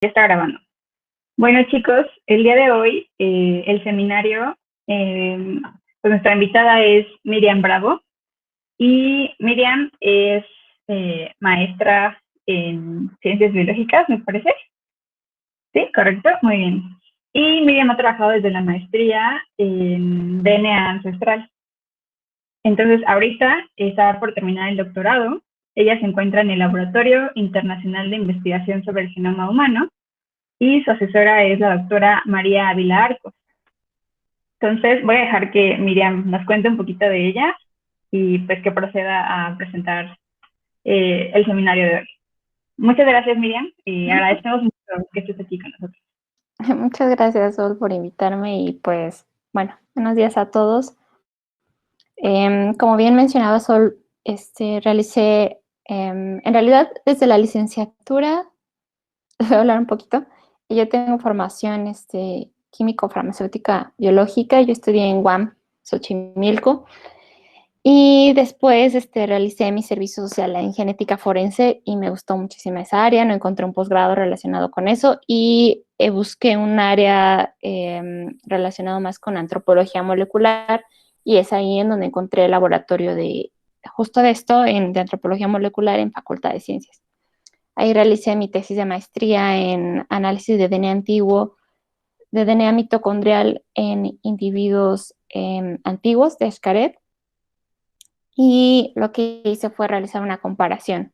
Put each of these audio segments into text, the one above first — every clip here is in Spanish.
Ya está grabando. Bueno, chicos, el día de hoy, el seminario, pues nuestra invitada es Miriam Bravo. Y Miriam es maestra en ciencias biológicas, me parece. Sí, correcto, muy bien. Y Miriam ha trabajado desde la maestría en DNA ancestral. Entonces, ahorita está por terminar el doctorado. Ella se encuentra en el Laboratorio Internacional de Investigación sobre el Genoma Humano y su asesora es la doctora María Ávila Arcos. Entonces voy a dejar que Miriam nos cuente un poquito de ella y pues que proceda a presentar el seminario de hoy. Muchas gracias, Miriam, y agradecemos mucho que estés aquí con nosotros. Muchas gracias, Sol, por invitarme y pues, bueno, buenos días a todos. Como bien mencionaba Sol, realicé, en realidad desde la licenciatura, les voy a hablar un poquito, y yo tengo formación químico-farmacéutica biológica, yo estudié en UAM, Xochimilco, y después realicé mi servicio social en genética forense y me gustó muchísimo esa área, no encontré un posgrado relacionado con eso y busqué un área relacionado más con antropología molecular y es ahí en donde encontré el laboratorio de justo de esto, de antropología molecular en Facultad de Ciencias. Ahí realicé mi tesis de maestría en análisis de DNA antiguo, de DNA mitocondrial en individuos antiguos de Xcaret. Y lo que hice fue realizar una comparación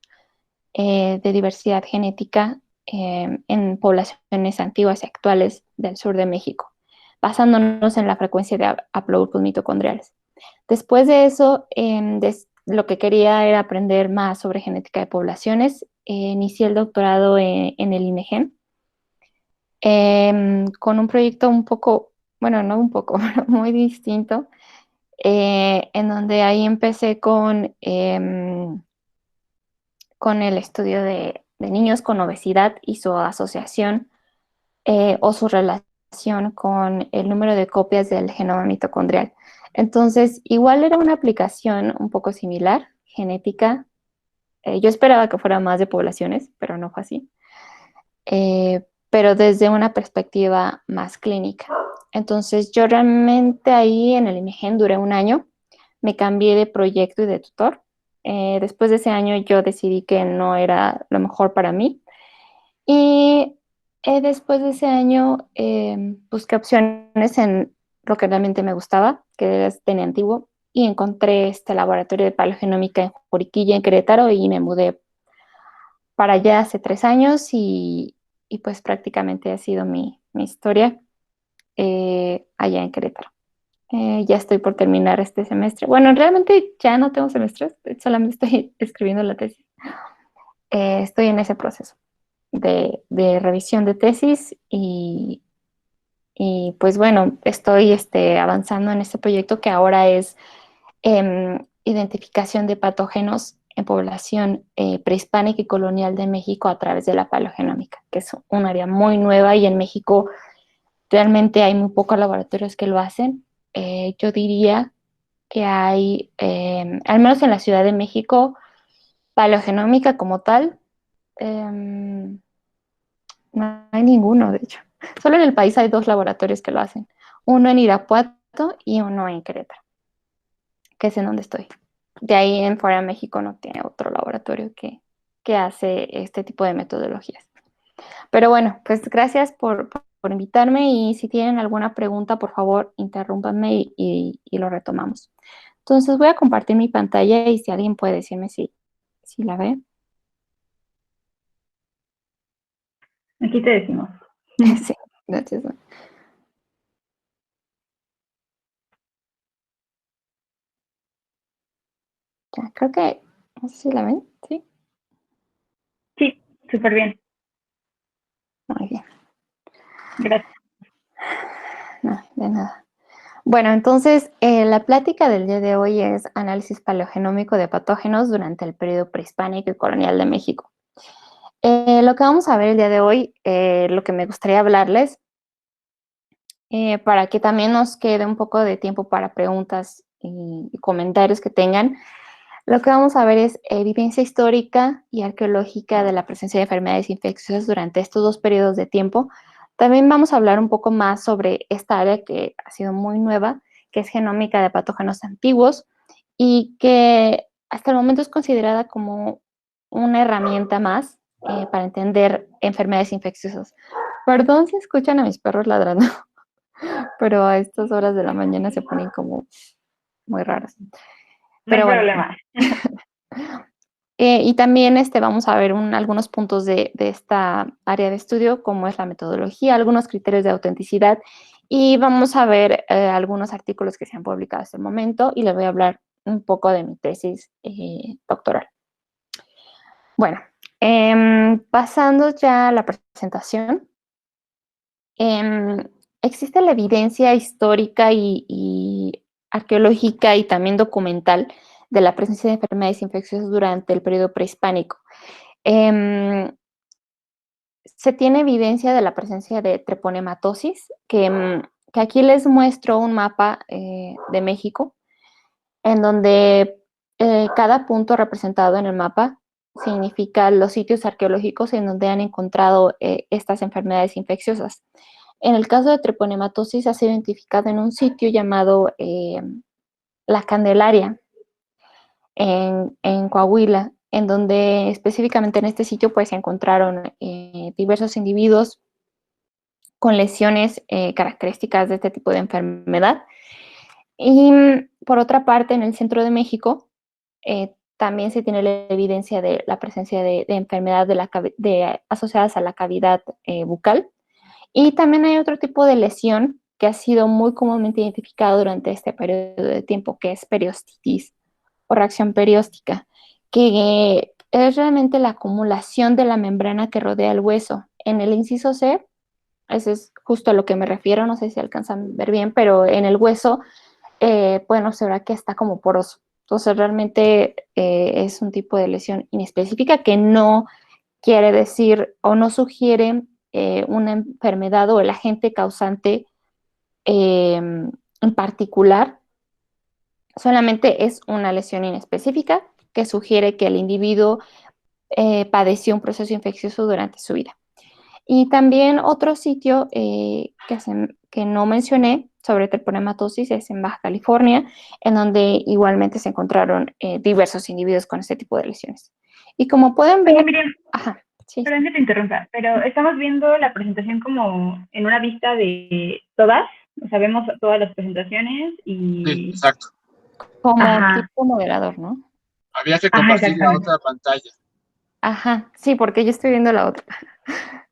de diversidad genética en poblaciones antiguas y actuales del sur de México, basándonos en la frecuencia de haplogrupos mitocondriales. Después de eso, lo que quería era aprender más sobre genética de poblaciones. Inicié el doctorado en el INEGEN con un proyecto un poco, bueno, no un poco, muy distinto, en donde ahí empecé con el estudio de niños con obesidad y su asociación o su relación con el número de copias del genoma mitocondrial. Entonces, igual era una aplicación un poco similar, genética. Yo esperaba que fuera más de poblaciones, pero no fue así. Pero desde una perspectiva más clínica. Entonces, yo realmente ahí en el IMEGEN duré un año, me cambié de proyecto y de tutor. Después de ese año yo decidí que no era lo mejor para mí y después de ese año busqué opciones en lo que realmente me gustaba, que era DNA antiguo, y encontré este laboratorio de paleogenómica en Juriquilla, en Querétaro, y me mudé para allá hace 3 años y pues prácticamente ha sido mi historia allá en Querétaro. Ya estoy por terminar este semestre. Bueno, realmente ya no tengo semestres, solamente estoy escribiendo la tesis. Estoy en ese proceso de revisión de tesis y pues bueno, estoy avanzando en este proyecto que ahora es identificación de patógenos en población prehispánica y colonial de México a través de la paleogenómica, que es un área muy nueva y en México realmente hay muy pocos laboratorios que lo hacen. Yo diría que hay, al menos en la Ciudad de México, paleogenómica como tal, no hay ninguno, de hecho. Solo en el país hay 2 laboratorios que lo hacen. Uno en Irapuato y uno en Querétaro, que es en donde estoy. De ahí en fuera de México no tiene otro laboratorio que hace este tipo de metodologías. Pero bueno, pues gracias por invitarme y si tienen alguna pregunta, por favor, interrúmpanme y lo retomamos. Entonces voy a compartir mi pantalla y si alguien puede decirme si la ve. Aquí te decimos. Sí, gracias. Ya, creo que, no sé si la ven, sí. Sí, súper bien. Muy bien. Gracias. No, de nada. Bueno, entonces la plática del día de hoy es análisis paleogenómico de patógenos durante el periodo prehispánico y colonial de México. Lo que vamos a ver el día de hoy, lo que me gustaría hablarles, para que también nos quede un poco de tiempo para preguntas y comentarios que tengan, Lo que vamos a ver es evidencia histórica y arqueológica de la presencia de enfermedades infecciosas durante estos 2 periodos de tiempo. También vamos a hablar un poco más sobre esta área que ha sido muy nueva, que es genómica de patógenos antiguos y que hasta el momento es considerada como una herramienta más para entender enfermedades infecciosas. Perdón si escuchan a mis perros ladrando, pero a estas horas de la mañana se ponen como muy raras. No hay Pero bueno, problema. y también vamos a ver algunos puntos de esta área de estudio, como es la metodología, algunos criterios de autenticidad, y vamos a ver algunos artículos que se han publicado hasta el momento, y les voy a hablar un poco de mi tesis doctoral. Bueno, pasando ya a la presentación, existe la evidencia histórica y arqueológica y también documental de la presencia de enfermedades infecciosas durante el periodo prehispánico. Se tiene evidencia de la presencia de treponematosis, que aquí les muestro un mapa de México, en donde cada punto representado en el mapa significa los sitios arqueológicos en donde han encontrado estas enfermedades infecciosas. En el caso de treponematosis ha sido identificado en un sitio llamado La Candelaria, en Coahuila, en donde específicamente en este sitio pues se encontraron diversos individuos con lesiones características de este tipo de enfermedad. Y por otra parte, en el centro de México también se tiene la evidencia de la presencia de enfermedad asociadas a la cavidad bucal. Y también hay otro tipo de lesión que ha sido muy comúnmente identificado durante este periodo de tiempo, que es periostitis o reacción perióstica, que es realmente la acumulación de la membrana que rodea el hueso. En el inciso C, eso es justo a lo que me refiero, no sé si alcanzan a ver bien, pero en el hueso pueden observar que está como poroso. Entonces realmente es un tipo de lesión inespecífica que no quiere decir o no sugiere una enfermedad o el agente causante en particular, solamente es una lesión inespecífica que sugiere que el individuo padeció un proceso infeccioso durante su vida. Y también otro sitio que no mencioné sobre treponematosis es en Baja California, en donde igualmente se encontraron diversos individuos con este tipo de lesiones. Y como pueden ver... Oye, Miriam, Ajá, sí. perdón que te interrumpa, pero estamos viendo la presentación como en una vista de todas, o sea, vemos todas las presentaciones Sí, y... exacto. Como Ajá, tipo moderador, ¿no? Había que ajá, compartir la exactamente. otra pantalla. Ajá, sí, porque yo estoy viendo la otra.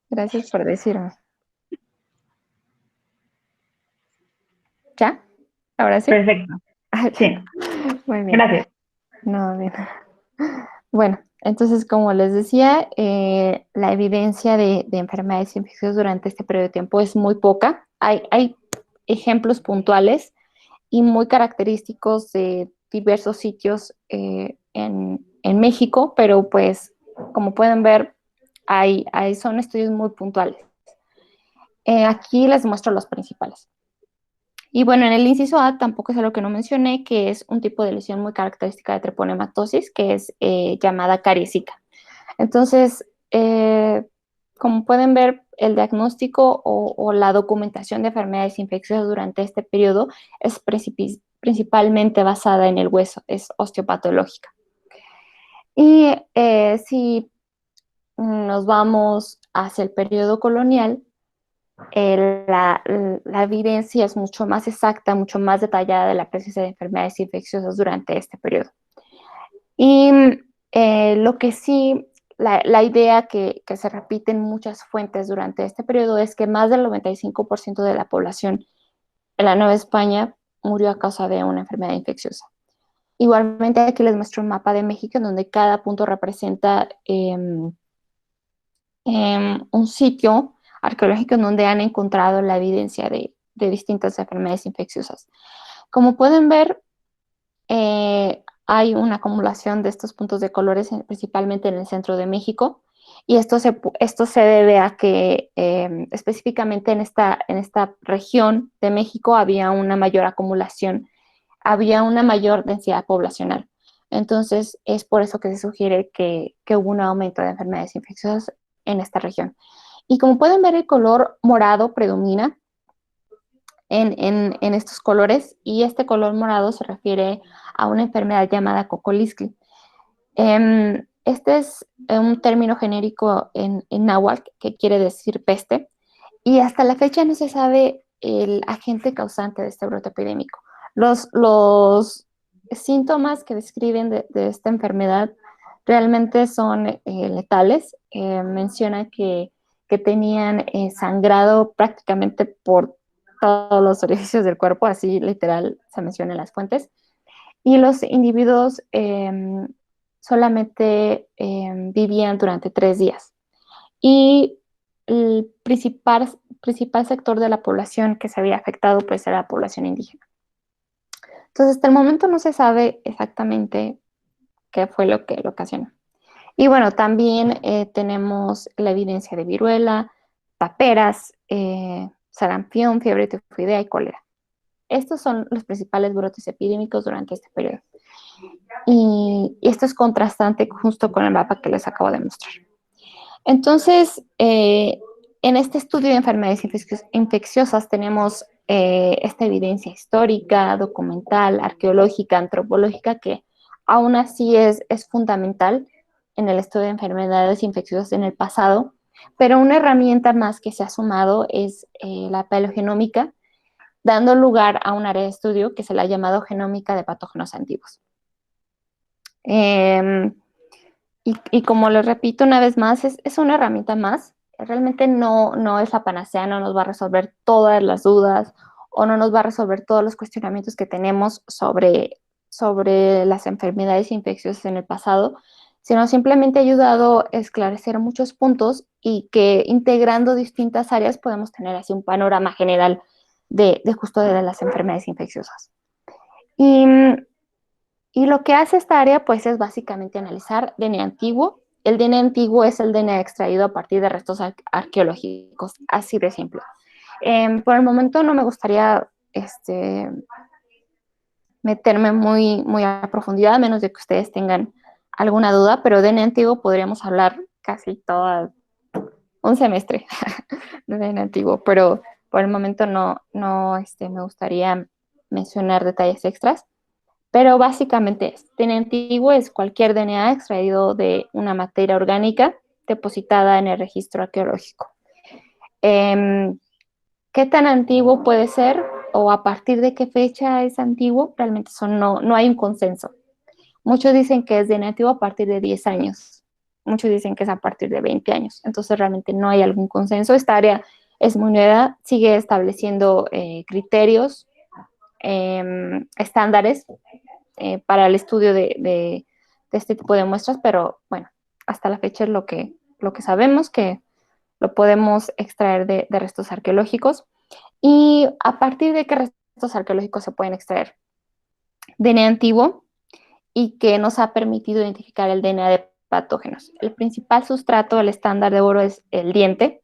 Gracias por decirme. ¿Ya? ¿Ahora sí? Perfecto. Sí, Muy bien. gracias. No, bien. Bueno, entonces, como les decía, la evidencia de enfermedades infecciosas durante este periodo de tiempo es muy poca. Hay ejemplos puntuales y muy característicos de diversos sitios en México, pero pues, como pueden ver, son estudios muy puntuales. Aquí les muestro los principales. Y bueno, en el inciso A tampoco es algo que no mencioné, que es un tipo de lesión muy característica de treponematosis, que es llamada cariesica. Entonces, como pueden ver, el diagnóstico o la documentación de enfermedades infecciosas durante este periodo es principalmente basada en el hueso, es osteopatológica. Y si nos vamos hacia el periodo colonial, la evidencia es mucho más exacta, mucho más detallada de la presencia de enfermedades infecciosas durante este periodo. Y lo que sí, la idea que se repite en muchas fuentes durante este periodo es que más del 95% de la población en la Nueva España murió a causa de una enfermedad infecciosa. Igualmente aquí les muestro un mapa de México en donde cada punto representa un sitio arqueológico en donde han encontrado la evidencia de distintas enfermedades infecciosas. Como pueden ver, hay una acumulación de estos puntos de colores, principalmente en el centro de México, y esto se debe a que específicamente en esta región de México había una mayor acumulación, había una mayor densidad poblacional. Entonces, es por eso que se sugiere que hubo un aumento de enfermedades infecciosas en esta región. Y como pueden ver, el color morado predomina en estos colores, y este color morado se refiere a una enfermedad llamada Cocolisqui. Este es un término genérico en náhuatl que quiere decir peste, y hasta la fecha no se sabe el agente causante de este brote epidémico. Los síntomas que describen de esta enfermedad realmente son letales. Mencionan que tenían sangrado prácticamente por todos los orificios del cuerpo, así literal se menciona en las fuentes, y los individuos solamente vivían durante 3 días. Y el principal sector de la población que se había afectado pues era la población indígena. Entonces, hasta el momento no se sabe exactamente qué fue lo que lo ocasionó. Y bueno, también tenemos la evidencia de viruela, paperas, sarampión, fiebre tifoidea y cólera. Estos son los principales brotes epidémicos durante este periodo. Y esto es contrastante justo con el mapa que les acabo de mostrar. Entonces, en este estudio de enfermedades infecciosas tenemos esta evidencia histórica, documental, arqueológica, antropológica, que aún así es fundamental en el estudio de enfermedades infecciosas en el pasado, pero una herramienta más que se ha sumado es la paleogenómica, dando lugar a un área de estudio que se le ha llamado genómica de patógenos antiguos. Y como les repito una vez más, es una herramienta más. Realmente no es la panacea, no nos va a resolver todas las dudas o no nos va a resolver todos los cuestionamientos que tenemos sobre las enfermedades infecciosas en el pasado, sino simplemente ha ayudado a esclarecer muchos puntos, y que integrando distintas áreas podemos tener así un panorama general de justo de las enfermedades infecciosas. Y y lo que hace esta área, pues, es básicamente analizar DNA antiguo. El DNA antiguo es el DNA extraído a partir de restos arqueológicos, así de simple. Por el momento no me gustaría meterme muy a profundidad, a menos de que ustedes tengan alguna duda, pero DNA antiguo podríamos hablar casi todo un semestre de DNA antiguo, pero por el momento no me gustaría mencionar detalles extras. Pero básicamente DNA antiguo es cualquier DNA extraído de una materia orgánica depositada en el registro arqueológico. ¿Qué tan antiguo puede ser o a partir de qué fecha es antiguo? Realmente no hay un consenso. Muchos dicen que es DNA antiguo a partir de 10 años. Muchos dicen que es a partir de 20 años. Entonces realmente no hay algún consenso. Esta área es muy nueva, sigue estableciendo criterios, estándares para el estudio de este tipo de muestras, pero bueno, hasta la fecha es lo que sabemos, que lo podemos extraer de restos arqueológicos. ¿Y a partir de qué restos arqueológicos se pueden extraer? DNA antiguo, y que nos ha permitido identificar el DNA de patógenos. El principal sustrato, el estándar de oro, es el diente.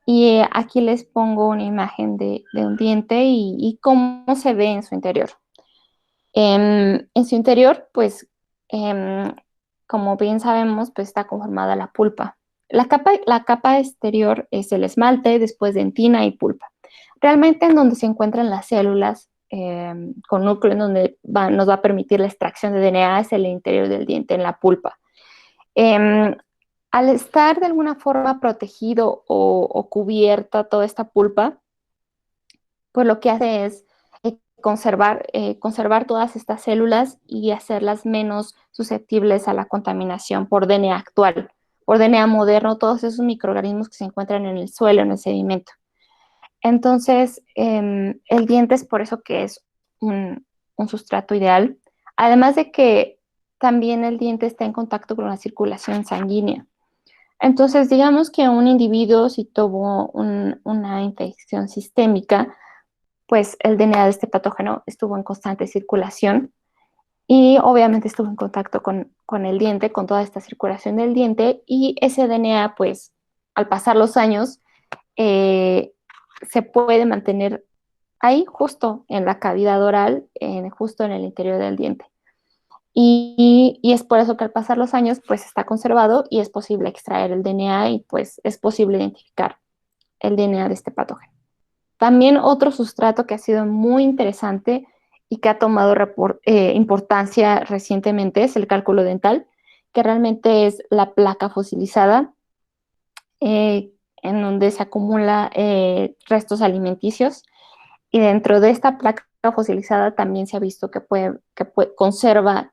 Y aquí les pongo una imagen de un diente y cómo se ve en su interior. En su interior, pues, como bien sabemos, pues está conformada la pulpa. La capa exterior es el esmalte, después dentina y pulpa. Realmente en donde se encuentran las células con núcleo, en donde nos va a permitir la extracción de DNA, es el interior del diente, en la pulpa. Al estar de alguna forma protegido o cubierta toda esta pulpa, pues lo que hace es conservar todas estas células y hacerlas menos susceptibles a la contaminación por DNA actual, por DNA moderno, todos esos microorganismos que se encuentran en el suelo, en el sedimento. Entonces, el diente es por eso que es un sustrato ideal, además de que también el diente está en contacto con la circulación sanguínea. Entonces, digamos que un individuo, si tuvo una infección sistémica, pues el DNA de este patógeno estuvo en constante circulación y obviamente estuvo en contacto con el diente, con toda esta circulación del diente, y ese DNA, pues, al pasar los años, se puede mantener ahí, justo en la cavidad oral, justo en el interior del diente. y es por eso que al pasar los años pues está conservado y es posible extraer el DNA y pues es posible identificar el DNA de este patógeno. También otro sustrato que ha sido muy interesante y que ha tomado importancia recientemente es el cálculo dental, que realmente es la placa fosilizada en donde se acumula restos alimenticios y dentro de esta placa fosilizada también se ha visto conserva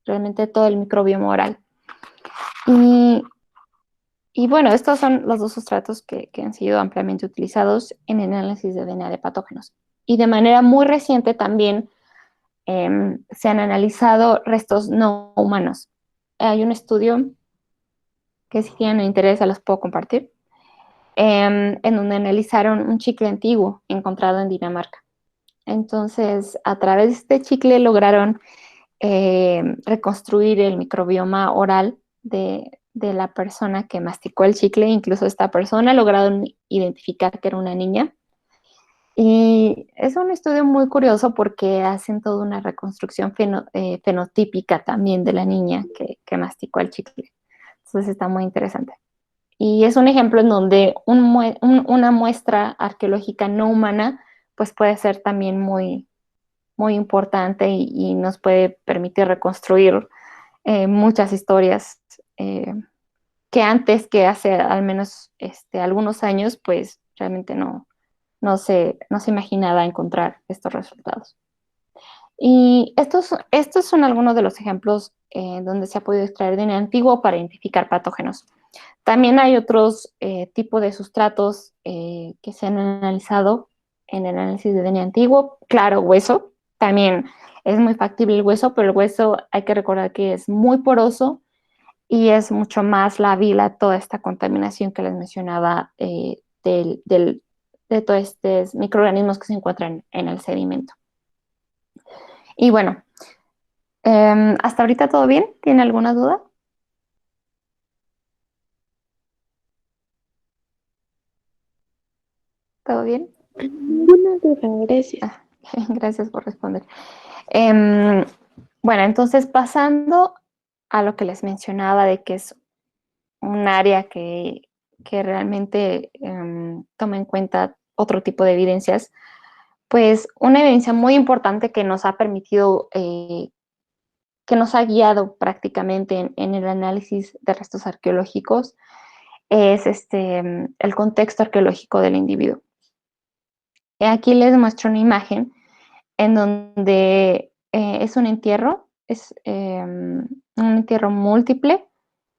realmente todo el microbioma oral. Y, y bueno, estos son los dos sustratos que han sido ampliamente utilizados en el análisis de DNA de patógenos. Y de manera muy reciente también se han analizado restos no humanos. Hay un estudio que si tienen interés se los puedo compartir, en donde analizaron un chicle antiguo encontrado en Dinamarca. Entonces, a través de este chicle lograron reconstruir el microbioma oral de la persona que masticó el chicle. Incluso esta persona lograron identificar que era una niña. Y es un estudio muy curioso porque hacen toda una reconstrucción fenotípica también de la niña que masticó el chicle. Entonces está muy interesante. Y es un ejemplo en donde una muestra arqueológica no humana pues puede ser también muy, muy importante y nos puede permitir reconstruir muchas historias que antes, que hace al menos algunos años, pues realmente no se imaginaba encontrar estos resultados. Y estos son algunos de los ejemplos donde se ha podido extraer DNA antiguo para identificar patógenos. También hay otros tipos de sustratos que se han analizado en el análisis de DNA antiguo. Claro, hueso. También es muy factible el hueso, pero el hueso hay que recordar que es muy poroso y es mucho más lábil a toda esta contaminación que les mencionaba de todos estos microorganismos que se encuentran en el sedimento. Y bueno, ¿hasta ahorita todo bien? ¿Tiene alguna duda? ¿Todo bien? Ninguna duda, gracias. Gracias por responder. Bueno, entonces pasando a lo que les mencionaba de que es un área que realmente toma en cuenta otro tipo de evidencias, pues una evidencia muy importante que nos ha permitido, que nos ha guiado prácticamente en el análisis de restos arqueológicos es el contexto arqueológico del individuo. Aquí les muestro una imagen en donde es un entierro múltiple,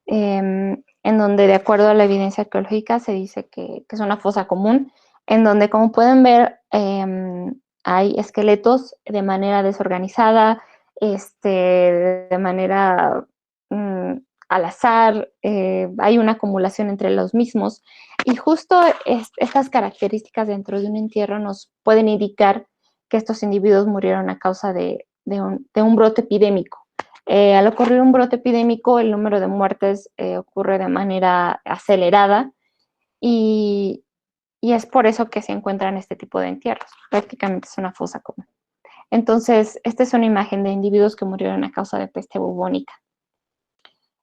en donde de acuerdo a la evidencia arqueológica se dice que es una fosa común, en donde como pueden ver hay esqueletos de manera desorganizada, de manera al azar, hay una acumulación entre los mismos y justo estas características dentro de un entierro nos pueden indicar que estos individuos murieron a causa de un brote epidémico. Al ocurrir un brote epidémico, el número de muertes ocurre de manera acelerada y es por eso que se encuentran este tipo de entierros. Prácticamente es una fosa común. Entonces, esta es una imagen de individuos que murieron a causa de peste bubónica.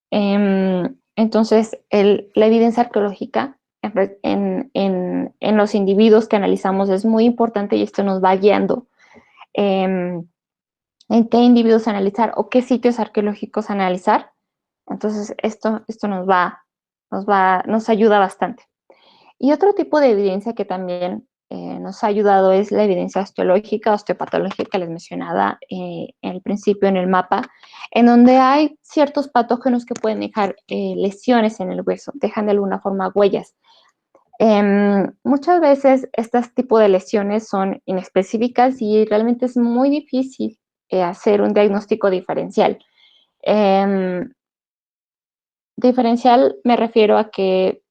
Entonces, la evidencia arqueológica en los individuos que analizamos es muy importante y esto nos va guiando en qué individuos analizar o qué sitios arqueológicos analizar. Entonces, esto nos ayuda bastante. Y otro tipo de evidencia que también nos ha ayudado es la evidencia osteológica, osteopatológica que les mencionaba en el principio en el mapa, en donde hay ciertos patógenos que pueden dejar lesiones en el hueso, dejan de alguna forma huellas. Muchas veces este tipo de lesiones son inespecíficas y realmente es muy difícil hacer un diagnóstico diferencial. Diferencial me refiero a que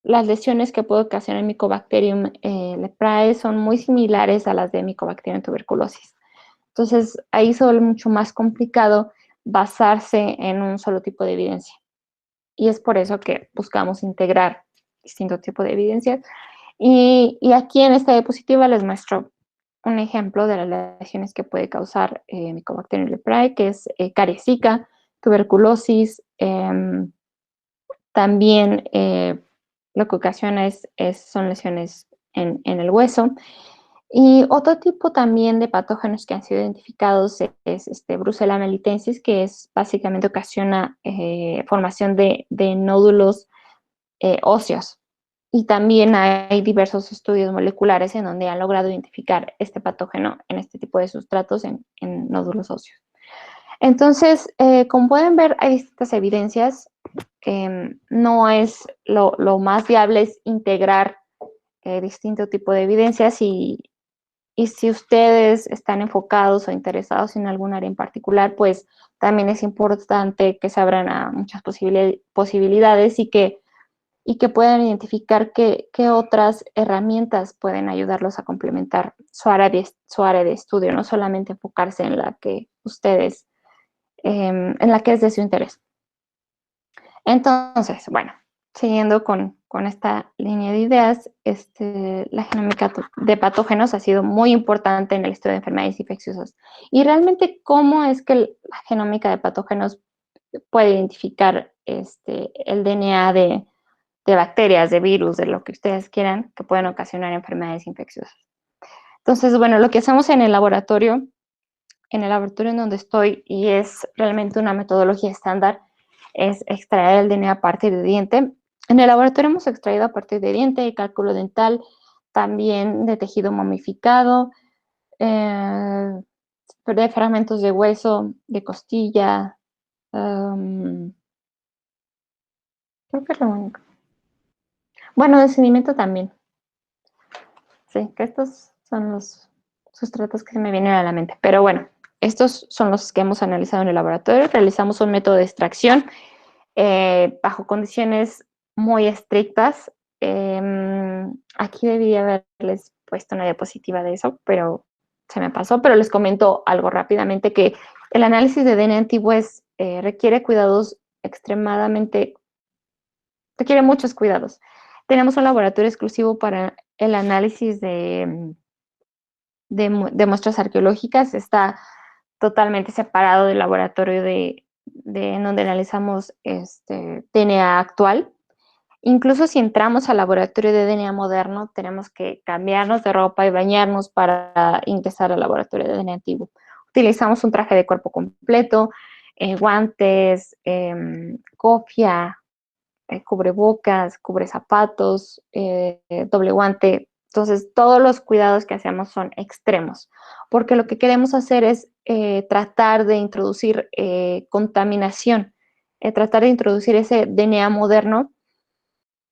las lesiones que puede ocasionar el Mycobacterium leprae son muy similares a las de Mycobacterium tuberculosis. Entonces, ahí se vuelve mucho más complicado basarse en un solo tipo de evidencia. Y es por eso que buscamos integrar distintos tipos de evidencias. Y aquí en esta diapositiva les muestro un ejemplo de las lesiones que puede causar Mycobacterium leprae, que es caries Zika, tuberculosis. También lo que ocasiona son lesiones en el hueso. Y otro tipo también de patógenos que han sido identificados es Brucella melitensis, que es básicamente ocasiona formación de nódulos óseos. Y también hay diversos estudios moleculares en donde han logrado identificar este patógeno en este tipo de sustratos en nódulos óseos. Entonces, como pueden ver, hay distintas evidencias. No es lo más viable es integrar distinto tipo de evidencias y si ustedes están enfocados o interesados en algún área en particular, pues también es importante que se abran a muchas posibilidades y que puedan identificar qué otras herramientas pueden ayudarlos a complementar su área de estudio, no solamente enfocarse en la que ustedes, en la que es de su interés. Entonces, bueno, siguiendo con esta línea de ideas, la genómica de patógenos ha sido muy importante en el estudio de enfermedades infecciosas. Y realmente, ¿cómo es que la genómica de patógenos puede identificar el DNA de bacterias, de virus, de lo que ustedes quieran, que pueden ocasionar enfermedades infecciosas? Entonces, bueno, lo que hacemos en el laboratorio en donde estoy, y es realmente una metodología estándar, es extraer el DNA a partir de diente. En el laboratorio hemos extraído a partir de diente, de cálculo dental, también de tejido momificado, de fragmentos de hueso, de costilla. Creo que es lo único. Bueno, de sedimento también. Sí, que estos son los sustratos que se me vienen a la mente. Pero bueno, estos son los que hemos analizado en el laboratorio. Realizamos un método de extracción bajo condiciones muy estrictas. Aquí debí haberles puesto una diapositiva de eso, pero se me pasó. Pero les comento algo rápidamente, que el análisis de DNA antiguo requiere cuidados requiere muchos cuidados. Tenemos un laboratorio exclusivo para el análisis de muestras arqueológicas. Está totalmente separado del laboratorio en donde analizamos DNA actual. Incluso si entramos al laboratorio de DNA moderno, tenemos que cambiarnos de ropa y bañarnos para ingresar al laboratorio de DNA antiguo. Utilizamos un traje de cuerpo completo, guantes, cofia, cubrebocas, cubre zapatos, doble guante. Entonces, todos los cuidados que hacemos son extremos, porque lo que queremos hacer es tratar de introducir contaminación, tratar de introducir ese DNA moderno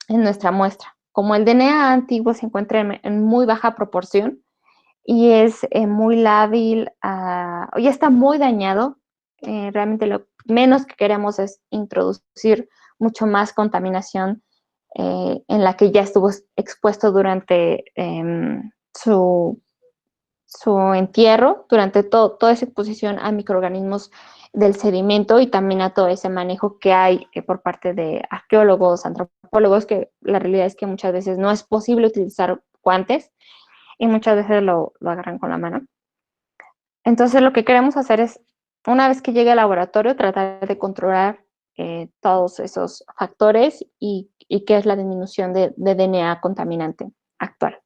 en nuestra muestra. Como el DNA antiguo se encuentra en muy baja proporción y es muy lábil, ya está muy dañado, realmente lo menos que queremos es introducir mucho más contaminación en la que ya estuvo expuesto durante su entierro, durante toda esa exposición a microorganismos del sedimento y también a todo ese manejo que hay por parte de arqueólogos, antropólogos, que la realidad es que muchas veces no es posible utilizar guantes y muchas veces lo agarran con la mano. Entonces lo que queremos hacer es, una vez que llegue al laboratorio, tratar de controlar todos esos factores y qué es la disminución de DNA contaminante actual.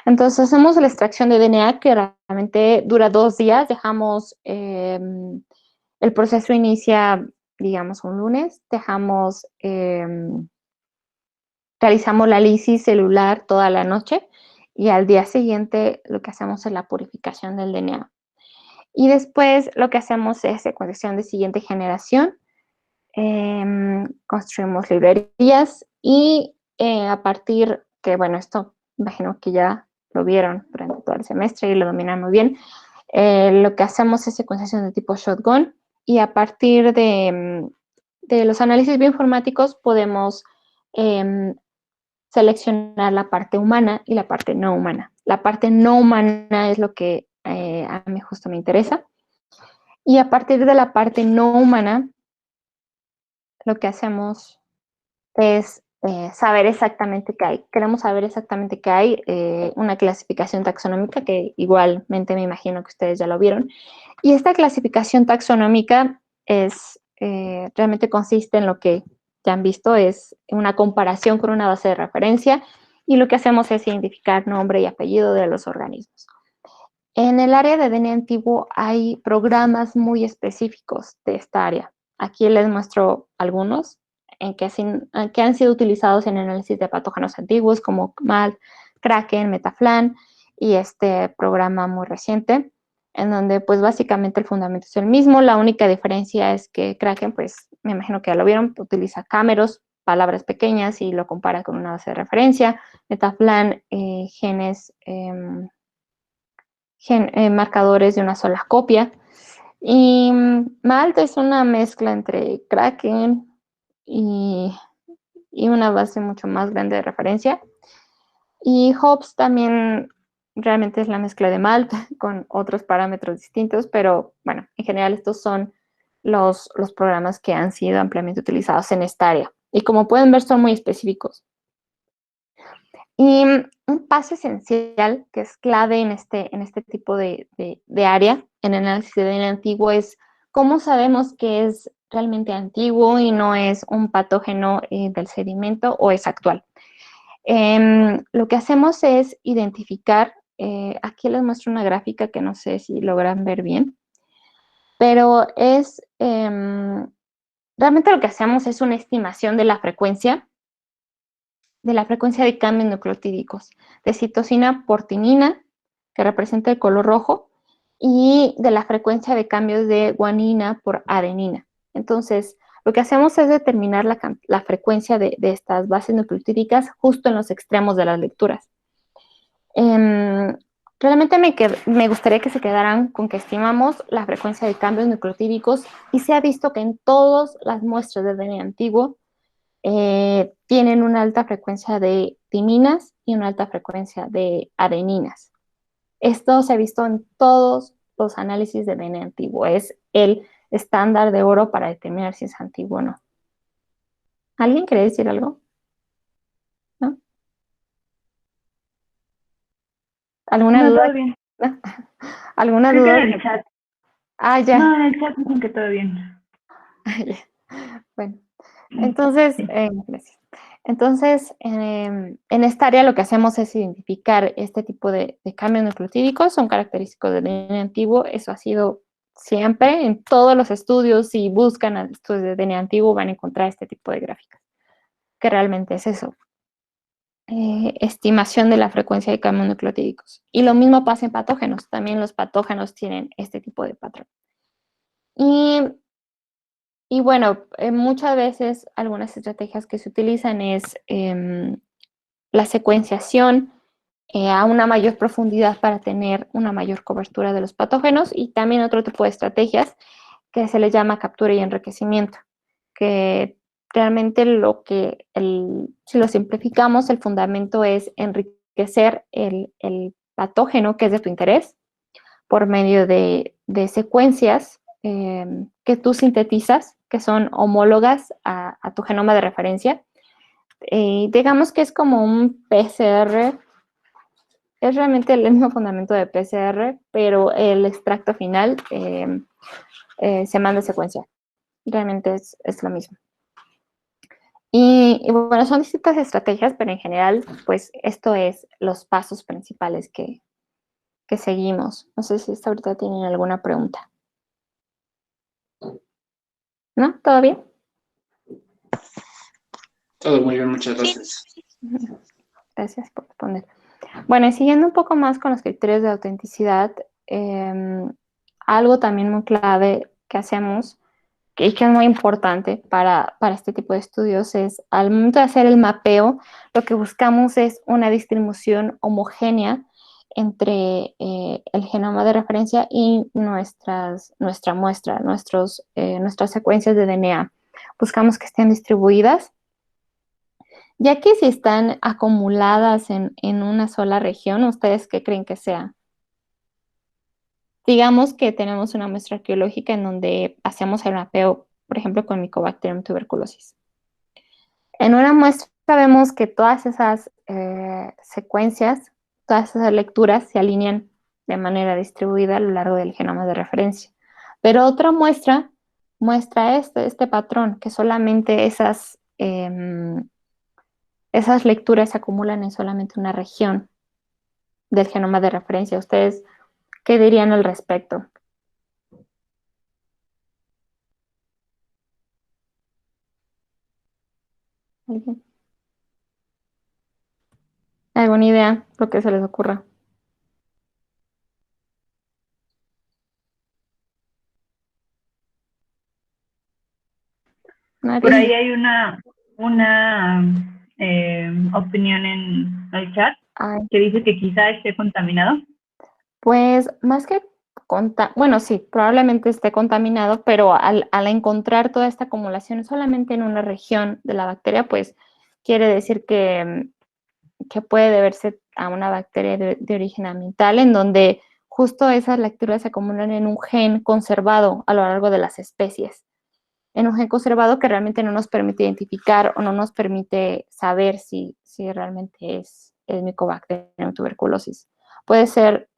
Entonces hacemos la extracción de DNA, que realmente dura 2 días. Dejamos, el proceso inicia, digamos, un lunes. Realizamos la lisis celular toda la noche y al día siguiente lo que hacemos es la purificación del DNA. Y después lo que hacemos es secuenciación de siguiente generación. Construimos librerías y a partir que, bueno, esto imagino que ya lo vieron durante todo el semestre y lo dominan muy bien, lo que hacemos es secuenciación de tipo shotgun y a partir de los análisis bioinformáticos podemos seleccionar la parte humana y la parte no humana. La parte no humana es lo que a mí justo me interesa. Y a partir de la parte no humana, lo que hacemos es saber exactamente qué hay. Queremos saber exactamente qué hay, una clasificación taxonómica que igualmente me imagino que ustedes ya lo vieron. Y esta clasificación taxonómica realmente consiste en lo que ya han visto, es una comparación con una base de referencia y lo que hacemos es identificar nombre y apellido de los organismos. En el área de DNA antiguo hay programas muy específicos de esta área. Aquí les muestro algunos que han sido utilizados en análisis de patógenos antiguos como MALT, Kraken, Metaflan y este programa muy reciente, en donde pues básicamente el fundamento es el mismo. La única diferencia es que Kraken, pues me imagino que ya lo vieron, utiliza cámeros, palabras pequeñas y lo compara con una base de referencia. Metaflan, genes marcadores de una sola copia. Y Malt es una mezcla entre Kraken y, y una base mucho más grande de referencia. Y Hobbes también realmente es la mezcla de Malt con otros parámetros distintos, pero bueno, en general estos son los programas que han sido ampliamente utilizados en esta área. Y como pueden ver, son muy específicos. Y un paso esencial que es clave en este tipo de área, en el análisis de DNA antiguo, es cómo sabemos que es realmente antiguo y no es un patógeno del sedimento o es actual. Lo que hacemos es identificar, aquí les muestro una gráfica que no sé si logran ver bien, pero realmente lo que hacemos es una estimación de la frecuencia de cambios nucleotídicos, de citosina por timina, que representa el color rojo, y de la frecuencia de cambios de guanina por adenina. Entonces, lo que hacemos es determinar la frecuencia de estas bases nucleotídicas justo en los extremos de las lecturas. Realmente me gustaría que se quedaran con que estimamos la frecuencia de cambios nucleotídicos y se ha visto que en todas las muestras de DNA antiguo tienen una alta frecuencia de timinas y una alta frecuencia de adeninas. Esto se ha visto en todos los análisis de DNA antiguo. Es el estándar de oro para determinar si es antiguo o no. ¿Alguien quiere decir algo? ¿No? ¿Alguna No, duda? todo bien. ¿Alguna Creo que duda? en el chat. Ah, ya. No, en el chat dicen que todo bien. Bueno, entonces, gracias. Entonces, en esta área lo que hacemos es identificar este tipo de cambios nucleotídicos, son característicos del DNA antiguo, eso ha sido siempre en todos los estudios, si buscan estudios de DNA antiguo van a encontrar este tipo de gráficas, que realmente es eso, estimación de la frecuencia de cambios nucleotídicos. Y lo mismo pasa en patógenos, también los patógenos tienen este tipo de patrón. Y bueno, muchas veces algunas estrategias que se utilizan es la secuenciación a una mayor profundidad para tener una mayor cobertura de los patógenos y también otro tipo de estrategias que se les llama captura y enriquecimiento, que realmente si lo simplificamos, el fundamento es enriquecer el patógeno que es de tu interés por medio de secuencias que tú sintetizas, que son homólogas a tu genoma de referencia. Digamos que es como un PCR, es realmente el mismo fundamento de PCR, pero el extracto final se manda a secuenciar. Realmente es lo mismo. Y bueno, son distintas estrategias, pero en general, pues esto es los pasos principales que seguimos. No sé si hasta ahorita tienen alguna pregunta. ¿No? ¿Todo bien? Todo muy bien, muchas gracias. Gracias por responder. Bueno, y siguiendo un poco más con los criterios de autenticidad, algo también muy clave que hacemos y que es muy importante para este tipo de estudios es al momento de hacer el mapeo, lo que buscamos es una distribución homogénea entre el genoma de referencia y nuestra muestra, nuestras secuencias de DNA. Buscamos que estén distribuidas, ya que si están acumuladas en una sola región, ¿ustedes qué creen que sea? Digamos que tenemos una muestra arqueológica en donde hacemos el mapeo, por ejemplo, con Mycobacterium tuberculosis. En una muestra sabemos que todas esas secuencias, todas esas lecturas se alinean de manera distribuida a lo largo del genoma de referencia. Pero otra muestra muestra este patrón, que solamente esas lecturas se acumulan en solamente una región del genoma de referencia. ¿Ustedes qué dirían al respecto? ¿Alguien? ¿Alguna idea? Lo que se les ocurra. Por ahí ¿Nadie? hay una opinión en el chat Ay, que dice que quizá esté contaminado. pues más que bueno, sí, probablemente esté contaminado, pero al encontrar toda esta acumulación solamente en una región de la bacteria, pues quiere decir que puede deberse a una bacteria de origen ambiental, en donde justo esas lecturas se acumulan en un gen conservado a lo largo de las especies, en un gen conservado que realmente no nos permite identificar o no nos permite saber si realmente es el Mycobacterium tuberculosis. Puede ser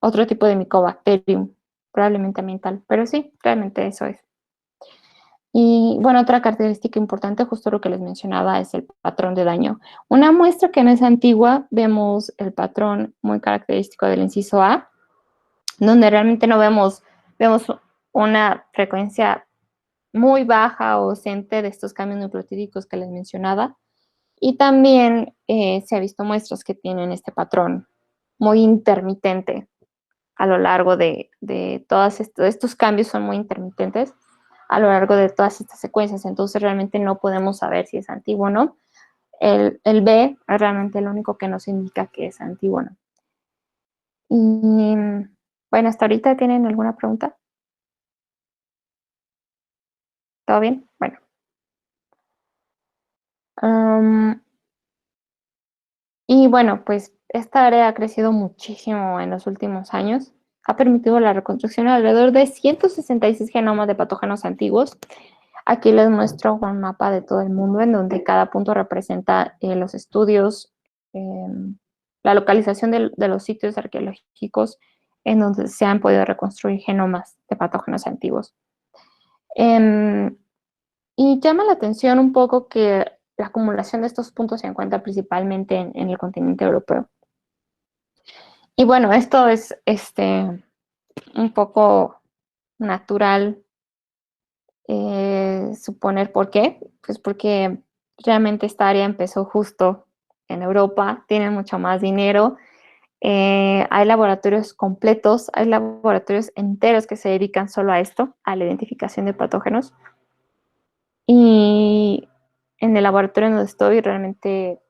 otro tipo de Mycobacterium, probablemente ambiental, pero sí, realmente eso es. Y bueno, otra característica importante, justo lo que les mencionaba, es el patrón de daño. Una muestra que no es antigua, vemos el patrón muy característico del inciso A, donde realmente no vemos una frecuencia muy baja o ausente de estos cambios nucleotídicos que les mencionaba. Y también se ha visto muestras que tienen este patrón muy intermitente a lo largo de todos estos cambios son muy intermitentes a lo largo de todas estas secuencias, entonces realmente no podemos saber si es antiguo o no. El B es realmente lo único que nos indica que es antiguo o no. Y bueno, hasta ahorita tienen alguna pregunta. ¿Todo bien? Bueno. Y bueno, pues esta área ha crecido muchísimo en los últimos años. Ha permitido la reconstrucción de alrededor de 166 genomas de patógenos antiguos. Aquí les muestro un mapa de todo el mundo en donde cada punto representa los estudios, eh, la localización de los sitios arqueológicos en donde se han podido reconstruir genomas de patógenos antiguos. Eh, y llama la atención un poco que la acumulación de estos puntos se encuentra principalmente en el continente europeo. Y bueno, esto es un poco natural suponer por qué. Pues porque realmente esta área empezó justo en Europa, tienen mucho más dinero, hay laboratorios completos, hay laboratorios enteros que se dedican solo a esto, a la identificación de patógenos. Y en el laboratorio donde estoy realmente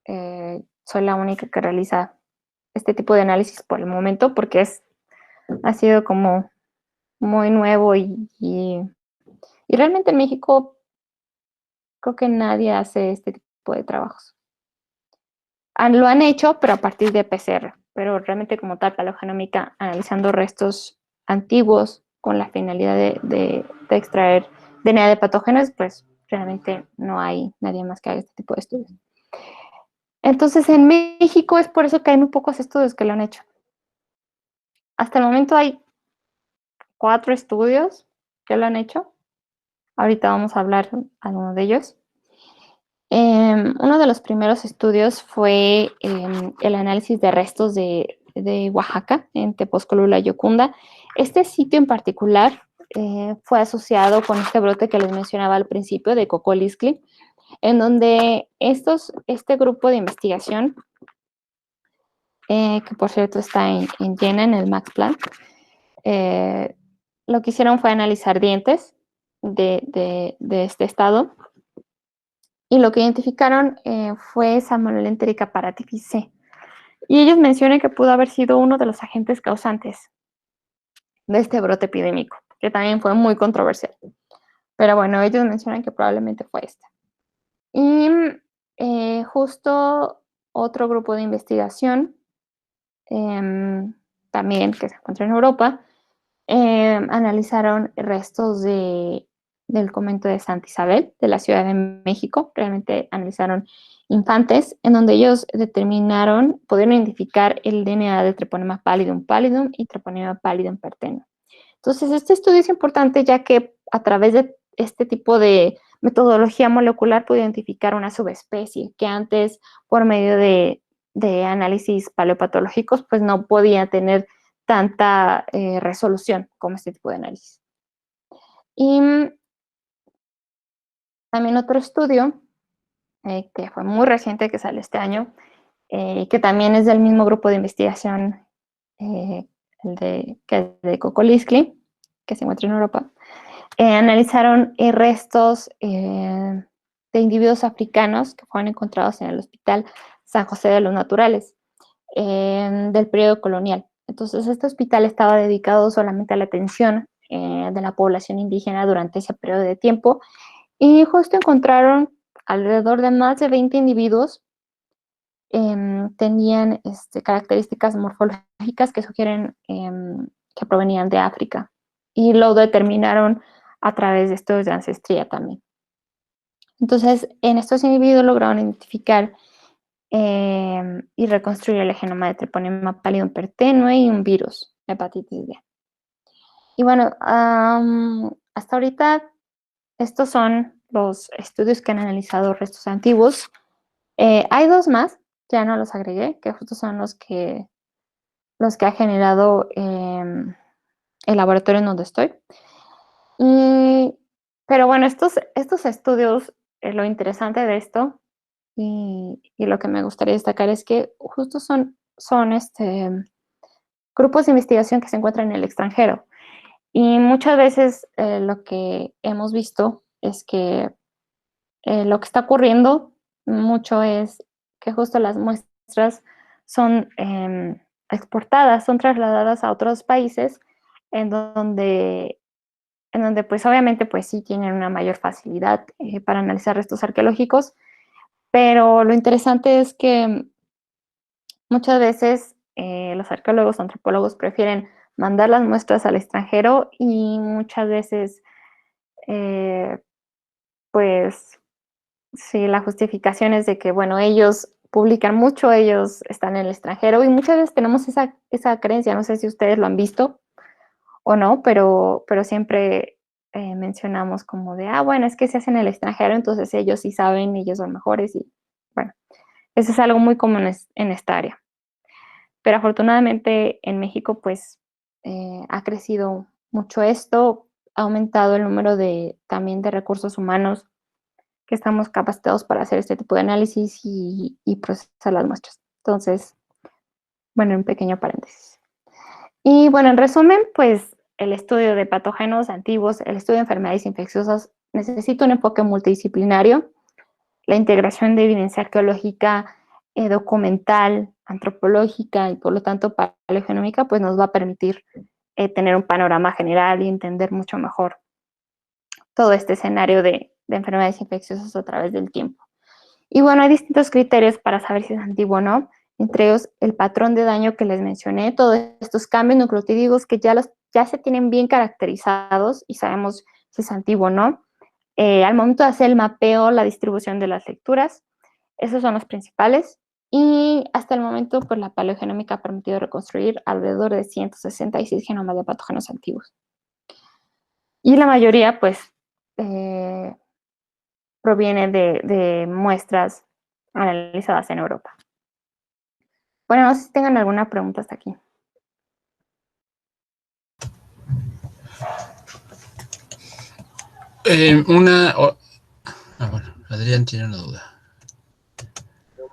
soy la única que realiza este tipo de análisis por el momento porque ha sido como muy nuevo y realmente en México creo que nadie hace este tipo de trabajos. Lo han hecho, pero a partir de PCR, pero realmente como tal, paleogenómica, analizando restos antiguos con la finalidad de extraer DNA de patógenos, pues realmente no hay nadie más que haga este tipo de estudios. Entonces, en México es por eso que hay muy pocos estudios que lo han hecho. Hasta el momento hay 4 estudios que lo han hecho. Ahorita vamos a hablar de alguno de ellos. Uno de los primeros estudios fue el análisis de restos de Oaxaca, en Tepozcolula, Yocunda. Este sitio en particular fue asociado con este brote que les mencionaba al principio de Cocoliscli, en donde este grupo de investigación, que por cierto está en Jena, en el Max Planck, lo que hicieron fue analizar dientes de este estado y lo que identificaron fue Salmonella enterica paratifice. Y ellos mencionan que pudo haber sido uno de los agentes causantes de este brote epidémico, que también fue muy controversial. Pero bueno, ellos mencionan que probablemente fue este. Y justo otro grupo de investigación, también que se encuentra en Europa, analizaron restos de del convento de Santa Isabel, de la Ciudad de México. Realmente analizaron infantes, en donde ellos pudieron identificar el DNA de Treponema pallidum pallidum y Treponema pallidum pertenue. Entonces, este estudio es importante ya que a través de este tipo de metodología molecular puede identificar una subespecie que antes, por medio de análisis paleopatológicos, pues no podía tener tanta resolución como este tipo de análisis. Y también otro estudio que fue muy reciente, que sale este año, que también es del mismo grupo de investigación que es de Coccolistli, que se encuentra en Europa. Analizaron restos de individuos africanos que fueron encontrados en el Hospital San José de los Naturales del periodo colonial. Entonces, este hospital estaba dedicado solamente a la atención de la población indígena durante ese periodo de tiempo, y justo encontraron alrededor de más de 20 individuos. Tenían características morfológicas que sugieren que provenían de África, y lo determinaron a través de estudios de ancestría también. Entonces, en estos individuos lograron identificar y reconstruir el genoma de Treponema pallidum pertenue y un virus, hepatitis B. Y bueno, hasta ahorita estos son los estudios que han analizado restos antiguos. Hay dos más, ya no los agregué, que justo son los que ha generado el laboratorio en donde estoy. Pero bueno, estos estudios, lo interesante de esto y lo que me gustaría destacar es que justo son grupos de investigación que se encuentran en el extranjero. Y muchas veces lo que hemos visto es que lo que está ocurriendo mucho es que justo las muestras son exportadas, son trasladadas a otros países en donde pues obviamente pues sí tienen una mayor facilidad para analizar restos arqueológicos, pero lo interesante es que muchas veces los arqueólogos o antropólogos prefieren mandar las muestras al extranjero, y muchas veces pues sí, la justificación es de que, bueno, ellos publican mucho, ellos están en el extranjero, y muchas veces tenemos esa creencia, no sé si ustedes lo han visto o no, pero siempre mencionamos como de, bueno, es que se hace en el extranjero, entonces ellos sí saben, ellos son mejores, y bueno, eso es algo muy común en esta área. Pero afortunadamente en México pues ha crecido mucho esto, ha aumentado el número también de recursos humanos que estamos capacitados para hacer este tipo de análisis y procesar las muestras. Entonces, bueno, un pequeño paréntesis. Y bueno, en resumen, pues el estudio de patógenos antiguos, el estudio de enfermedades infecciosas necesita un enfoque multidisciplinario. La integración de evidencia arqueológica, documental, antropológica y por lo tanto paleogenómica, pues nos va a permitir tener un panorama general y entender mucho mejor todo este escenario de enfermedades infecciosas a través del tiempo. Y bueno, hay distintos criterios para saber si es antiguo o no, entre ellos el patrón de daño que les mencioné, todos estos cambios nucleotídicos que ya se tienen bien caracterizados y sabemos si es antiguo o no. Al momento de hacer el mapeo, la distribución de las lecturas, esos son los principales. Y hasta el momento, pues la paleogenómica ha permitido reconstruir alrededor de 166 genomas de patógenos antiguos. Y la mayoría, pues, proviene de muestras analizadas en Europa. Bueno, no sé si tengan alguna pregunta hasta aquí. Bueno, Adrián tiene una duda.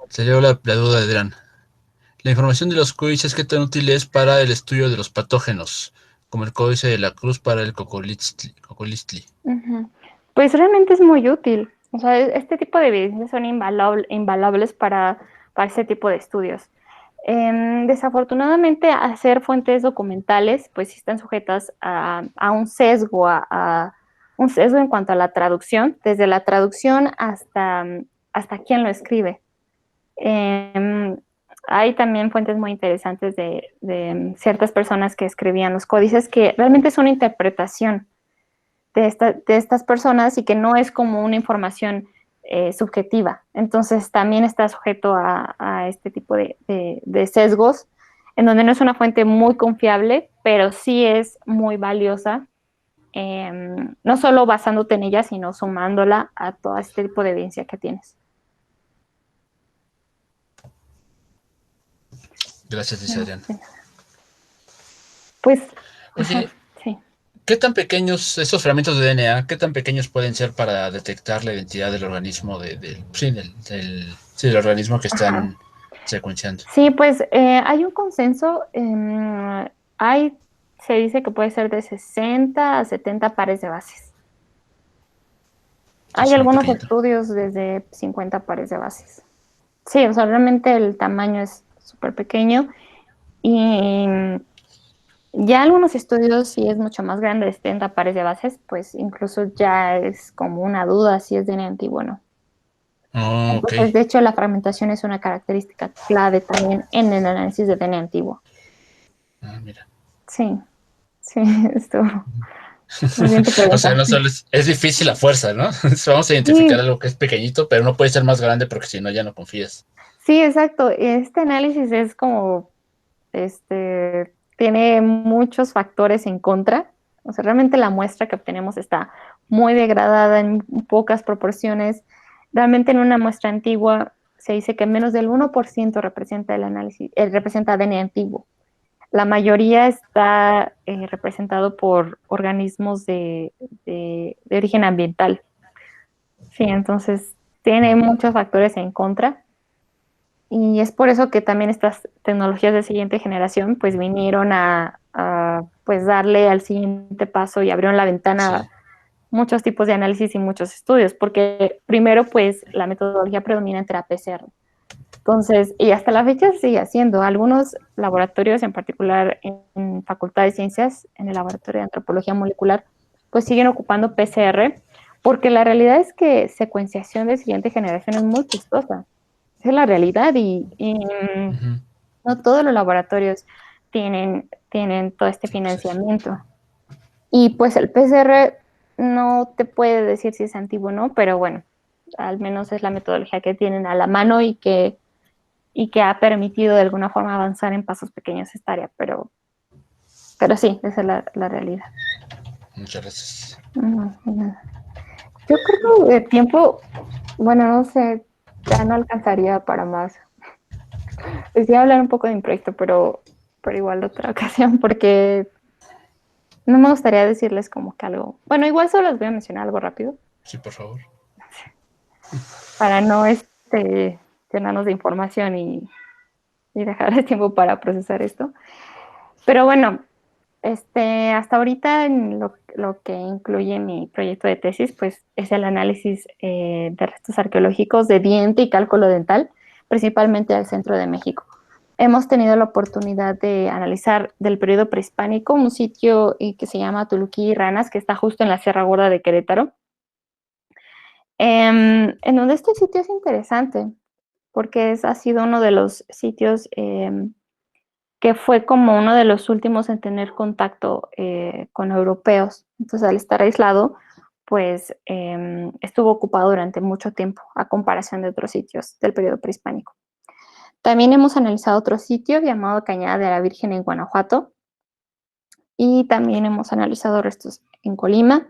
Sería la duda de Adrián. La información de los códices, ¿qué tan útil es para el estudio de los patógenos? Como el códice de la cruz para el Coccolistli. Pues realmente es muy útil. O sea, este tipo de evidencias son invaluables para este tipo de estudios. Desafortunadamente, hacer fuentes documentales, pues sí están sujetas a un sesgo, a un sesgo en cuanto a la traducción, desde la traducción hasta quién lo escribe. Hay también fuentes muy interesantes de ciertas personas que escribían los códices, que realmente es una interpretación de estas personas y que no es como una información subjetiva. Entonces también está sujeto a este tipo de sesgos, en donde no es una fuente muy confiable, pero sí es muy valiosa, no solo basándote en ella, sino sumándola a todo este tipo de evidencia que tienes. Gracias, dice Adrián. Pues, Oye, ajá, sí. ¿qué tan pequeños estos fragmentos de DNA, qué tan pequeños pueden ser para detectar la identidad del organismo del organismo que Ajá. están secuenciando? Sí, pues hay un consenso, se dice que puede ser de 60 a 70 pares de bases. Hay Es muy algunos pequeñito. estudios desde 50 pares de bases. Sí, o sea, realmente el tamaño es súper pequeño y ya algunos estudios, si es mucho más grande, de 70 pares de bases, pues incluso ya es como una duda si es DNA antiguo o no. Oh, ok. Entonces, de hecho, la fragmentación es una característica clave también en el análisis de DNA antiguo. Ah, mira. Sí, sí, estuvo muy bien tu O sea, pregunta. no solo es difícil a fuerza, ¿no? Vamos a identificar Sí, algo que es pequeñito, pero no puede ser más grande porque si no ya no confías. sí, exacto. Este análisis es como, tiene muchos factores en contra. O sea, realmente la muestra que obtenemos está muy degradada en pocas proporciones. Realmente en una muestra antigua se dice que menos del 1% representa el análisis, representa ADN antiguo. La mayoría está representado por organismos de origen ambiental. Sí, entonces tiene muchos factores en contra. Y es por eso que también estas tecnologías de siguiente generación pues vinieron pues darle al siguiente paso y abrieron la ventana a Sí. muchos tipos de análisis y muchos estudios, porque primero pues la metodología predominante era PCR. Entonces, y hasta la fecha se sigue haciendo. Algunos laboratorios, en particular en Facultad de Ciencias, en el Laboratorio de Antropología Molecular, pues siguen ocupando PCR, porque la realidad es que secuenciación de siguiente generación es muy costosa. Esa es la realidad y Ujú. no todos los laboratorios tienen todo este Acceso. financiamiento. Y pues el PCR no te puede decir si es antiguo o no, pero bueno, al menos es la metodología que tienen a la mano y que ha permitido de alguna forma avanzar en pasos pequeños esta área, pero sí, esa es la realidad. Muchas gracias. Yo creo que el tiempo, bueno, no sé, ya no alcanzaría para más. Decía hablar un poco de mi proyecto, pero igual otra ocasión, porque no me gustaría decirles como que algo. Bueno, igual solo les voy a mencionar algo rápido, Sí, por favor. para no llenarnos de información y dejarles tiempo para procesar esto. Pero bueno, hasta ahorita en lo que incluye mi proyecto de tesis, pues es el análisis de restos arqueológicos de diente y cálculo dental, principalmente al centro de México. Hemos tenido la oportunidad de analizar del periodo prehispánico un sitio que se llama Tuluquí y Ranas, que está justo en la Sierra Gorda de Querétaro, en donde este sitio es interesante porque ha sido uno de los sitios que fue como uno de los últimos en tener contacto con europeos. Entonces, al estar aislado, pues estuvo ocupado durante mucho tiempo, a comparación de otros sitios del periodo prehispánico. También hemos analizado otro sitio llamado Cañada de la Virgen en Guanajuato, y también hemos analizado restos en Colima.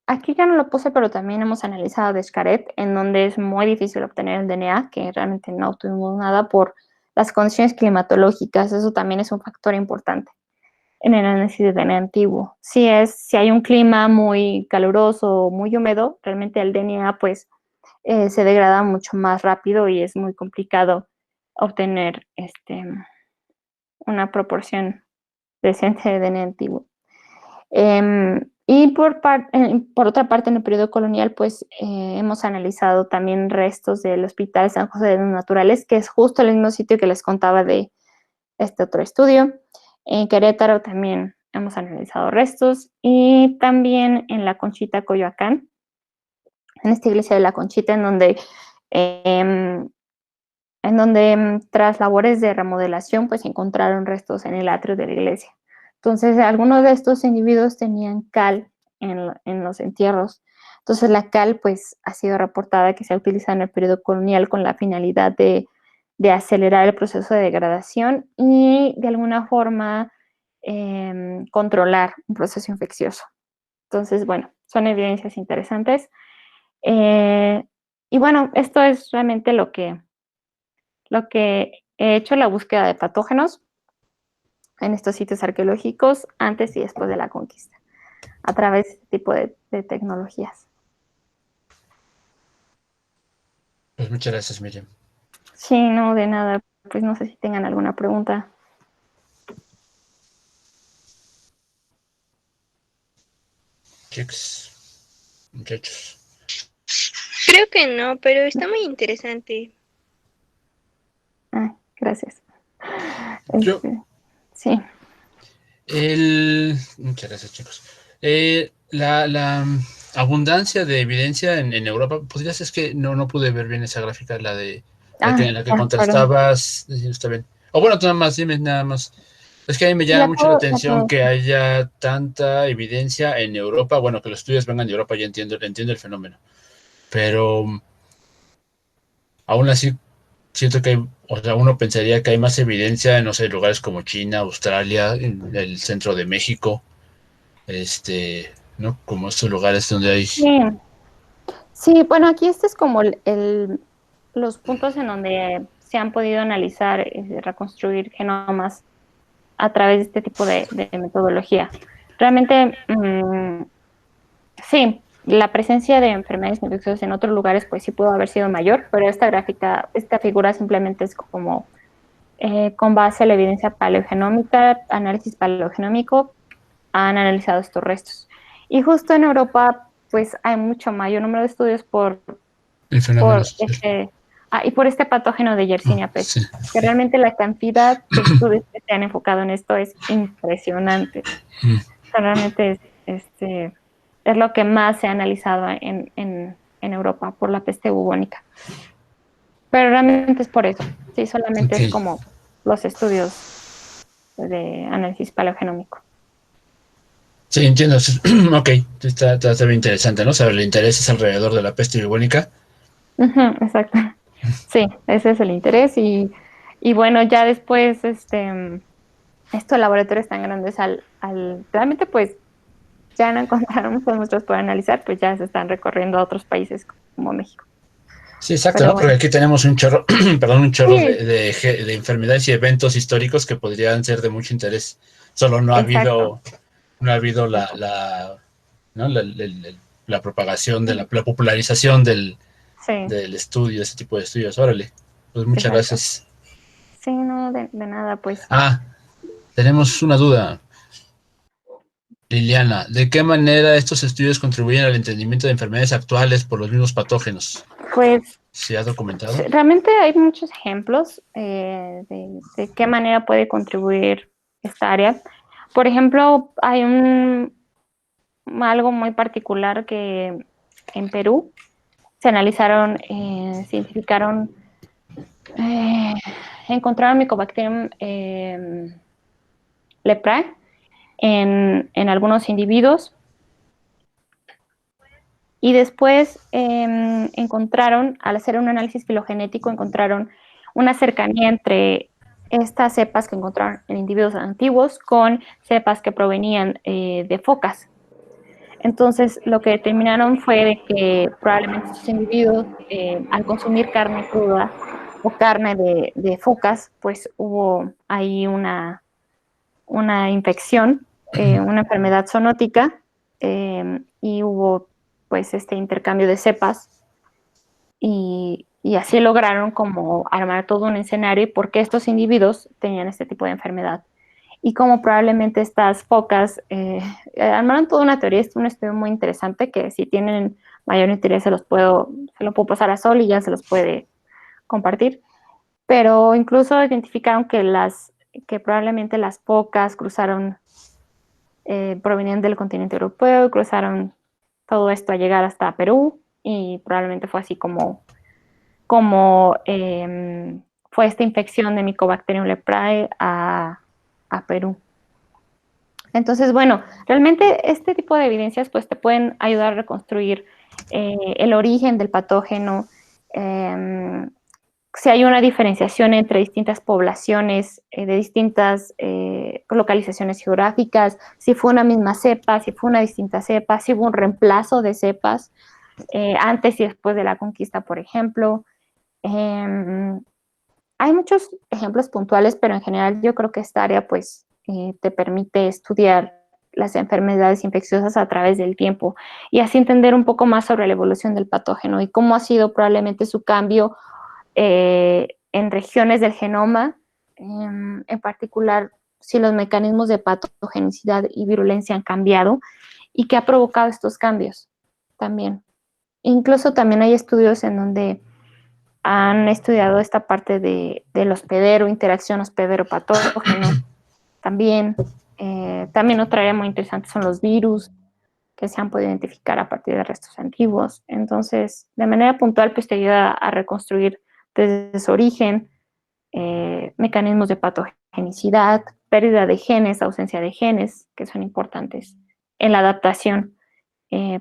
Aquí ya no lo puse, pero también hemos analizado de Xcaret, en donde es muy difícil obtener el DNA, que realmente no obtuvimos nada por las condiciones climatológicas. Eso también es un factor importante en el análisis de DNA antiguo. Si hay un clima muy caluroso o muy húmedo, realmente el DNA pues se degrada mucho más rápido y es muy complicado obtener una proporción decente de DNA antiguo. Y por otra parte, en el periodo colonial, pues hemos analizado también restos del Hospital San José de los Naturales, que es justo el mismo sitio que les contaba de este otro estudio. En Querétaro también hemos analizado restos y también en la Conchita, Coyoacán, en esta iglesia de la Conchita, en donde tras labores de remodelación, pues encontraron restos en el atrio de la iglesia. Entonces, algunos de estos individuos tenían cal en los entierros. Entonces, la cal, pues, ha sido reportada que se ha utilizado en el periodo colonial con la finalidad de acelerar el proceso de degradación y, de alguna forma, controlar un proceso infeccioso. Entonces, bueno, son evidencias interesantes. Y bueno, esto es realmente lo que he hecho, la búsqueda de patógenos en estos sitios arqueológicos antes y después de la conquista, a través de este tipo de tecnologías. Pues muchas gracias, Miriam. Sí, no, de nada. Pues no sé si tengan alguna pregunta. Chicos, muchachos. Creo que no, pero está muy interesante. Ah, gracias. Yo, Sí. muchas gracias, chicos. La abundancia de evidencia en Europa, podrías, es que no pude ver bien esa gráfica, en la que Ya, perdón. contrastabas, está bien. O bueno, tú nada más, dime nada más. Es que a mí me Sí, llama mucho la la atención puedo. que haya tanta evidencia en Europa. Bueno, que los estudios vengan de Europa, ya entiendo el fenómeno. Pero aún así, siento que o sea, uno pensaría que hay más evidencia en, no sé, lugares como China, Australia, en el centro de México, ¿no? Como estos lugares donde hay. Sí. Sí, bueno, aquí este es como los puntos en donde se han podido analizar, reconstruir genomas a través de este tipo de metodología. Realmente, sí, la presencia de enfermedades infecciosas en otros lugares, pues sí pudo haber sido mayor, pero esta figura simplemente es como con base a la evidencia paleogenómica, análisis paleogenómico, han analizado estos restos. Y justo en Europa, pues hay mucho mayor número de estudios El fenómeno social. y por este patógeno de Yersinia Sí. pestis, que realmente la cantidad de estudios que se han enfocado en esto es impresionante. Mm. O sea, realmente es lo que más se ha analizado en Europa por la peste bubónica. Pero realmente es por eso, sí, solamente Ok. es como los estudios de análisis paleogenómico. Sí, entiendo. Ok, está bien interesante, ¿no? Saber el interés es alrededor de la peste bubónica. Ujú, exacto. Sí, ese es el interés y bueno, ya después, estos laboratorios tan grandes realmente pues ya no encontraron muchas muestras por analizar, pues ya se están recorriendo a otros países como México. Sí, exacto, Pero ¿no? Porque bueno, aquí tenemos un chorro, perdón, un chorro sí, de enfermedades y eventos históricos que podrían ser de mucho interés. Solo exacto, no ha habido exacto. ¿no? La propagación la popularización Sí, del estudio, ese tipo de estudios. Órale, pues muchas exacto. gracias. Sí, no, de nada, pues. Ah, tenemos una duda. Liliana, ¿de qué manera estos estudios contribuyen al entendimiento de enfermedades actuales por los mismos patógenos? Pues ¿Se ha documentado? realmente hay muchos ejemplos de qué manera puede contribuir esta área. Por ejemplo, hay algo muy particular que en Perú se analizaron, se identificaron, eh, encontraron Mycobacterium leprae en algunos individuos y después encontraron, al hacer un análisis filogenético, encontraron una cercanía entre estas cepas que encontraron en individuos antiguos con cepas que provenían de focas. Entonces, lo que determinaron fue de que probablemente estos individuos, al consumir carne cruda o carne de focas, pues hubo ahí una infección, una enfermedad zoonótica, y hubo pues este intercambio de cepas y así lograron como armar todo un escenario y por qué estos individuos tenían este tipo de enfermedad. Y como probablemente estas focas armaron toda una teoría, es un estudio muy interesante que si tienen mayor interés se lo puedo pasar a Sol y ya se los puede compartir. Pero incluso identificaron que probablemente las focas cruzaron, provenían del continente europeo, cruzaron todo esto a llegar hasta Perú y probablemente fue así como fue esta infección de Mycobacterium leprae a Perú. Entonces, bueno, realmente este tipo de evidencias pues te pueden ayudar a reconstruir el origen del patógeno, si hay una diferenciación entre distintas poblaciones de distintas localizaciones geográficas, si fue una misma cepa, si fue una distinta cepa, si hubo un reemplazo de cepas antes y después de la conquista, por ejemplo. Hay muchos ejemplos puntuales, pero en general yo creo que esta área pues te permite estudiar las enfermedades infecciosas a través del tiempo y así entender un poco más sobre la evolución del patógeno y cómo ha sido probablemente su cambio en regiones del genoma, en particular si los mecanismos de patogenicidad y virulencia han cambiado y qué ha provocado estos cambios también. Incluso también hay estudios en donde han estudiado esta parte del hospedero, interacción hospedero-patógeno. También, también otra área muy interesante son los virus que se han podido identificar a partir de restos antiguos. Entonces, de manera puntual, pues te ayuda a reconstruir desde su origen, mecanismos de patogenicidad, pérdida de genes, ausencia de genes, que son importantes en la adaptación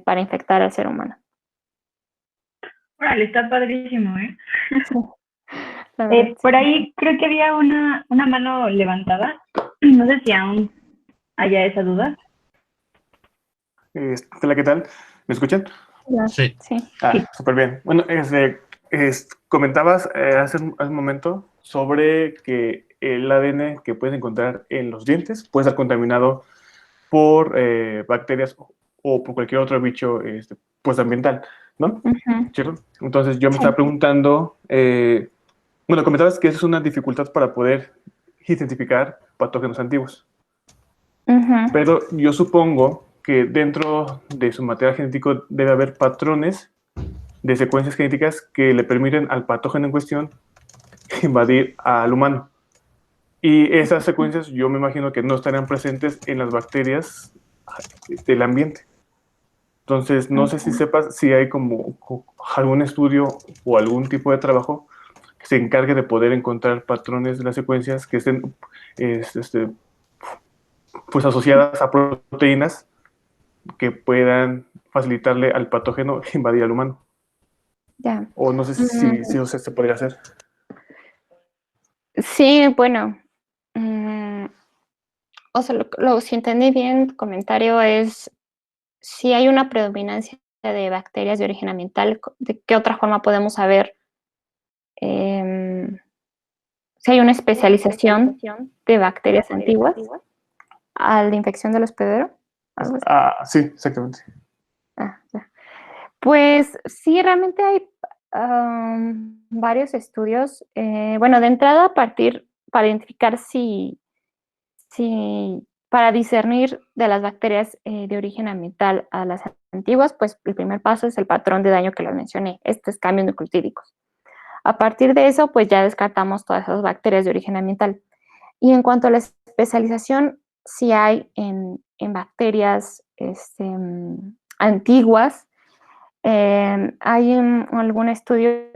para infectar al ser humano. Órale, está padrísimo, ¿eh? Sí, por ahí creo que había una mano levantada. No sé si aún haya esa duda. Hola, ¿qué tal? ¿Me escuchan? Sí. Sí. Súper bien. Bueno, comentabas hace un momento sobre que el ADN que puedes encontrar en los dientes puede estar contaminado por bacterias o por cualquier otro bicho pues ambiental, ¿no? ¿Cierto? Entonces yo me estaba preguntando, bueno, comentabas que esa es una dificultad para poder identificar patógenos antiguos. Pero yo supongo que dentro de su material genético debe haber patrones de secuencias genéticas que le permiten al patógeno en cuestión invadir al humano. Y esas secuencias yo me imagino que no estarían presentes en las bacterias del ambiente. Entonces, no sé si sepas si hay como algún estudio o algún tipo de trabajo que se encargue de poder encontrar patrones de las secuencias que estén pues asociadas a proteínas que puedan facilitarle al patógeno invadir al humano. Ya. O no sé si se podría hacer. Sí, bueno. O sea, si entendí bien, el comentario es si hay una predominancia de bacterias de origen ambiental, ¿de qué otra forma podemos saber si hay una especialización de bacterias antiguas a la infección del hospedero? Sí, exactamente. Ya. Pues sí, realmente hay varios estudios. Bueno, de entrada, para identificar para discernir de las bacterias de origen ambiental a las antiguas, pues el primer paso es el patrón de daño que les mencioné, estos cambios nucleotídicos. A partir de eso, pues ya descartamos todas esas bacterias de origen ambiental. Y en cuanto a la especialización, sí hay en bacterias antiguas, hay algún estudio,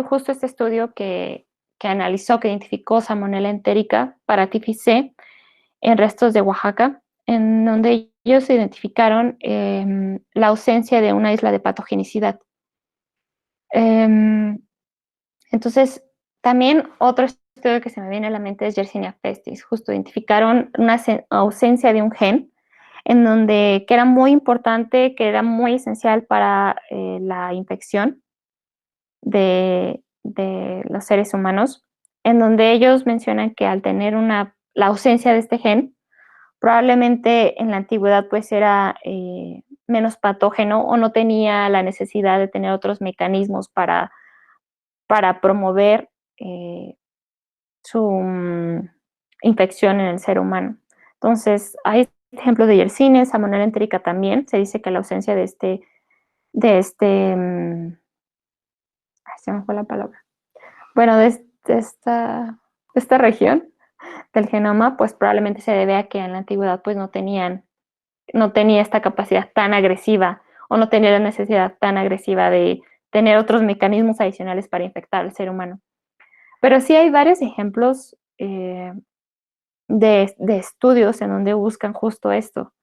justo este estudio que analizó, que identificó Salmonella entérica para TIFIC en restos de Oaxaca, en donde ellos identificaron la ausencia de una isla de patogenicidad. Entonces, también otro estudio que se me viene a la mente es Yersinia pestis. Justo identificaron una ausencia de un gen que era muy importante, que era muy esencial para la infección de los seres humanos, en donde ellos mencionan que al tener la ausencia de este gen, probablemente en la antigüedad pues era menos patógeno o no tenía la necesidad de tener otros mecanismos para promover su infección en el ser humano. Entonces, hay ejemplos de Yersinia, Salmonella entérica también. Se dice que la ausencia de se me fue la palabra. Bueno, de esta región del genoma, pues probablemente se debe a que en la antigüedad pues no tenía esta capacidad tan agresiva o no tenía la necesidad tan agresiva de tener otros mecanismos adicionales para infectar al ser humano. Pero sí hay varios ejemplos de estudios en donde buscan justo esto,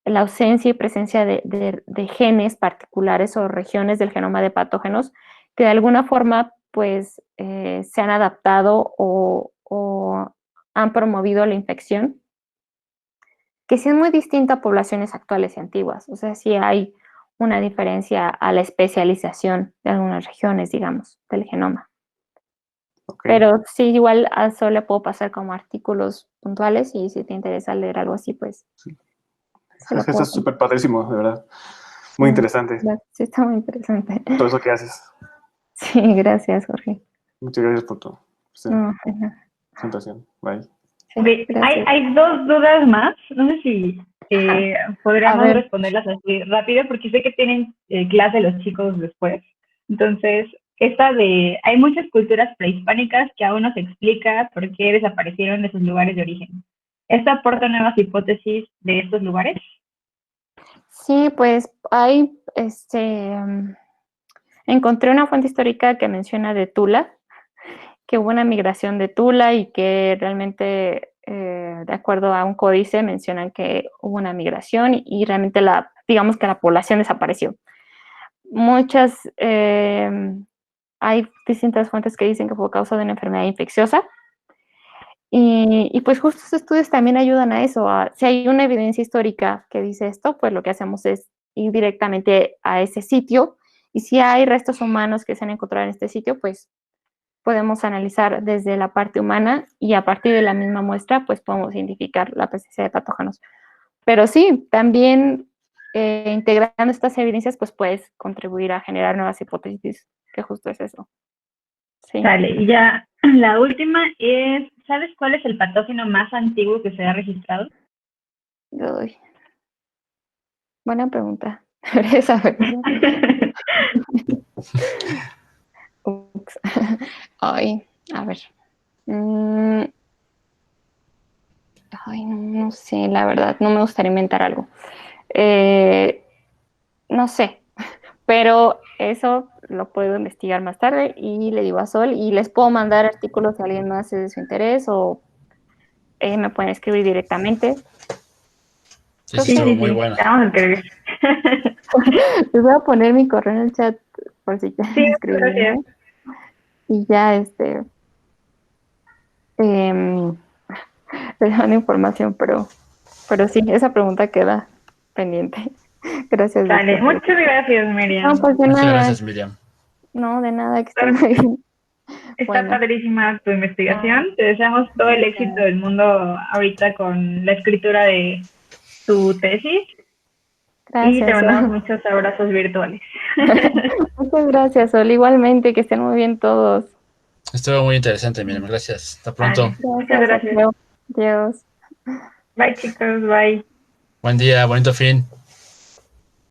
la ausencia y presencia de genes particulares o regiones del genoma de patógenos que de alguna forma pues se han adaptado o han promovido la infección, que sí es muy distinta a poblaciones actuales y antiguas. O sea, sí hay una diferencia a la especialización de algunas regiones, digamos, del genoma. Ok. Pero sí, igual a Sol le puedo pasar como artículos puntuales y si te interesa leer algo así, pues se lo Eso puedo es súper padrísimo, de verdad. Muy interesante Sí, está muy interesante. todo eso que haces. Sí, gracias, Jorge. Muchas gracias por tu No, bueno, presentación. Bye. sí, Ok, gracias. hay dos dudas más. No sé si A podríamos ver. responderlas así rápido, porque sé que tienen clase los chicos después. Entonces, hay muchas culturas prehispánicas que aún no se explica por qué desaparecieron de sus lugares de origen. ¿Esto aporta nuevas hipótesis de estos lugares? Sí, pues hay, encontré una fuente histórica que menciona de Tula, que hubo una migración de Tula y que realmente, de acuerdo a un códice, mencionan que hubo una migración y realmente digamos que la población desapareció. Muchas, hay distintas fuentes que dicen que fue causa de una enfermedad infecciosa. Y pues justo estos estudios también ayudan a eso. Si hay una evidencia histórica que dice esto, pues lo que hacemos es ir directamente a ese sitio. Y si hay restos humanos que se han encontrado en este sitio, pues podemos analizar desde la parte humana y a partir de la misma muestra, pues podemos identificar la presencia de patógenos. Pero sí, también integrando estas evidencias, pues puedes contribuir a generar nuevas hipótesis, que justo es eso. Sí. Sale, y ya la última es, ¿sabes cuál es el patógeno más antiguo que se ha registrado? Uy. Buena pregunta. Debería saberlo. Ups. Ay, a ver. Ay, no sé, la verdad, no me gustaría inventar algo. No sé, pero eso lo puedo investigar más tarde y le digo a Sol y les puedo mandar artículos si alguien más es de su interés o me pueden escribir directamente. Sí, Creo sí, Sí, estuvo sí, que muy sí, buena. te vamos a escribir. les voy a poner mi correo en el chat por si quieren Sí, gracias. escribirme y ya em, les mando información, pero sí, esa pregunta queda pendiente. Gracias, Sale, Víctor. muchas gracias, No, Miriam. pues de Muchas nada, gracias, Miriam. no, de nada, que estén muy bien. Está Bueno, padrísima tu investigación. Te deseamos todo el éxito del mundo ahorita con la escritura de tu tesis y te gracias, mandamos Sol. muchos abrazos virtuales. Muchas gracias, Sol. Igualmente, que estén muy bien todos. Estuvo muy interesante, Miriam. Gracias. Hasta pronto. Vale, muchas Gracias, gracias. Adiós. Bye, chicos, bye. Buen día, bonito fin.